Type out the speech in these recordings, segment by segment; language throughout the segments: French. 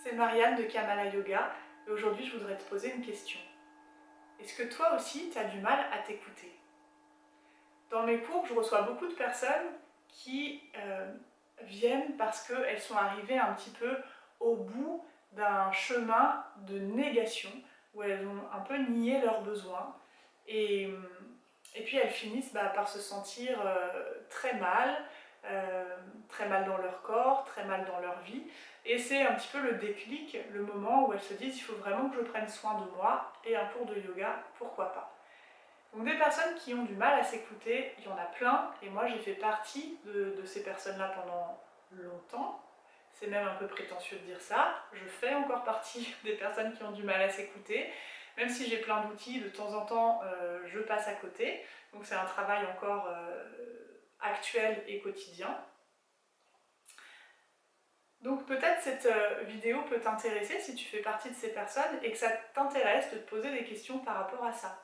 c'est Marianne de Kamala Yoga et aujourd'hui je voudrais te poser une question. Est-ce que toi aussi tu as du mal à t'écouter? Dans mes cours, je reçois beaucoup de personnes qui viennent parce qu'elles sont arrivées un petit peu au bout d'un chemin de négation où elles ont un peu nié leurs besoins et, et puis elles finissent par se sentir très mal dans leur corps, très mal dans leur vie. Et c'est un petit peu le déclic, le moment où elles se disent il faut vraiment que je prenne soin de moi et un cours de yoga, pourquoi pas. Donc des personnes qui ont du mal à s'écouter, il y en a plein, et moi j'ai fait partie de ces personnes-là pendant longtemps. C'est même un peu prétentieux de dire ça, je fais encore partie des personnes qui ont du mal à s'écouter, même si j'ai plein d'outils, de temps en temps je passe à côté, donc c'est un travail encore actuel et quotidien. Donc peut-être cette vidéo peut t'intéresser si tu fais partie de ces personnes et que ça t'intéresse de te poser des questions par rapport à ça.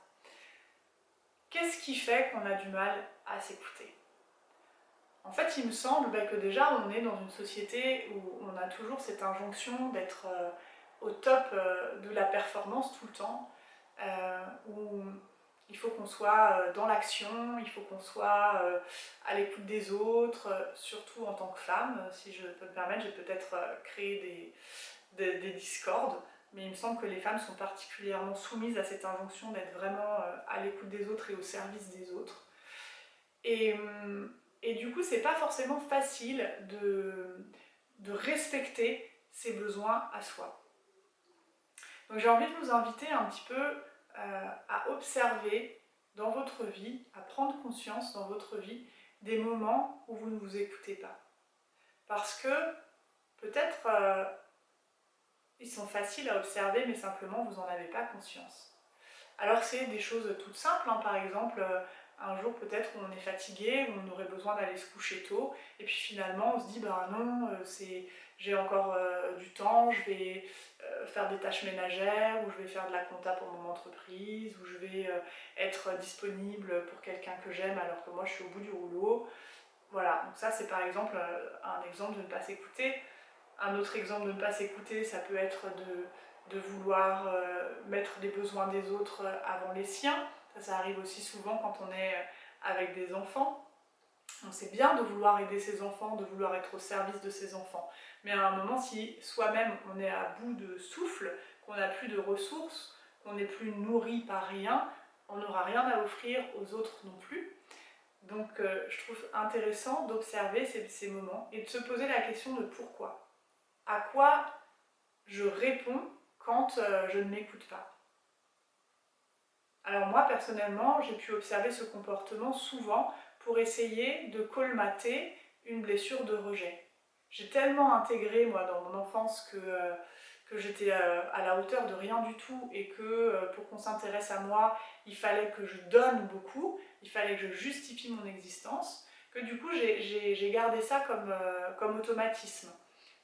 Qu'est-ce qui fait qu'on a du mal à s'écouter? En fait, il me semble que déjà on est dans une société où on a toujours cette injonction d'être au top de la performance tout le temps, où il faut qu'on soit dans l'action, il faut qu'on soit à l'écoute des autres, surtout en tant que femme. Si je peux me permettre, j'ai peut-être créé des discordes, mais il me semble que les femmes sont particulièrement soumises à cette injonction d'être vraiment à l'écoute des autres et au service des autres. Et du coup, c'est pas forcément facile de respecter ses besoins à soi. Donc j'ai envie de vous inviter un petit peu à observer dans votre vie, à prendre conscience dans votre vie des moments où vous ne vous écoutez pas. Parce que peut-être ils sont faciles à observer, mais simplement vous n'en avez pas conscience. Alors c'est des choses toutes simples, hein. Par exemple, un jour peut-être où on est fatigué, où on aurait besoin d'aller se coucher tôt, et puis finalement on se dit ben non, j'ai encore du temps, je vais faire des tâches ménagères, ou je vais faire de la compta pour mon entreprise, ou je vais être disponible pour quelqu'un que j'aime alors que moi je suis au bout du rouleau. Voilà, donc ça c'est par exemple un exemple de ne pas s'écouter. Un autre exemple de ne pas s'écouter, ça peut être de vouloir mettre les besoins des autres avant les siens. Ça arrive aussi souvent quand on est avec des enfants. Donc c'est bien de vouloir aider ses enfants, de vouloir être au service de ses enfants. Mais à un moment, si soi-même on est à bout de souffle, qu'on n'a plus de ressources, qu'on n'est plus nourri par rien, on n'aura rien à offrir aux autres non plus. Donc je trouve intéressant d'observer ces moments et de se poser la question de pourquoi. À quoi je réponds quand je ne m'écoute pas. Alors moi personnellement, j'ai pu observer ce comportement souvent pour essayer de colmater une blessure de rejet. J'ai tellement intégré moi dans mon enfance que j'étais à la hauteur de rien du tout et que pour qu'on s'intéresse à moi, il fallait que je donne beaucoup, il fallait que je justifie mon existence, que du coup j'ai gardé ça comme automatisme.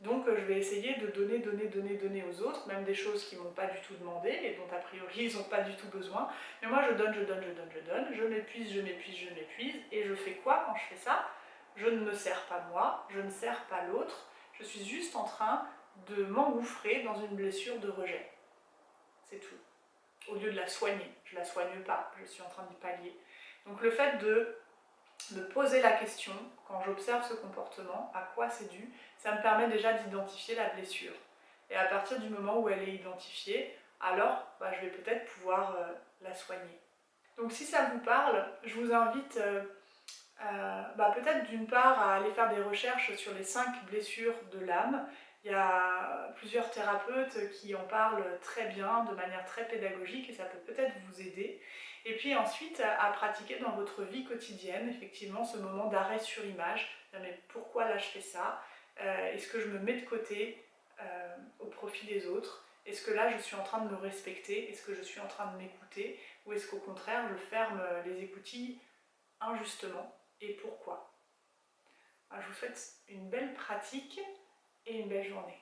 Donc je vais essayer de donner aux autres, même des choses qu'ils ne m'ont pas du tout demandé et dont a priori ils n'ont pas du tout besoin. Mais moi je donne, je m'épuise, et je fais quoi quand je fais ça? Je ne me sers pas moi, je ne sers pas l'autre, je suis juste en train de m'engouffrer dans une blessure de rejet. C'est tout. Au lieu de la soigner, je ne la soigne pas, je suis en train d'y pallier. Donc le fait de me poser la question, quand j'observe ce comportement, à quoi c'est dû, ça me permet déjà d'identifier la blessure. Et à partir du moment où elle est identifiée, alors je vais peut-être pouvoir la soigner. Donc si ça vous parle, je vous invite peut-être d'une part à aller faire des recherches sur les 5 blessures de l'âme. Il y a plusieurs thérapeutes qui en parlent très bien, de manière très pédagogique, et ça peut peut-être vous aider. Et puis ensuite, à pratiquer dans votre vie quotidienne, effectivement, ce moment d'arrêt sur image. Mais pourquoi là je fais ça? Est-ce que je me mets de côté au profit des autres? Est-ce que là je suis en train de me respecter? Est-ce que je suis en train de m'écouter? Ou est-ce qu'au contraire je ferme les écoutilles injustement? Et pourquoi? Je vous souhaite une belle pratique et une belle journée.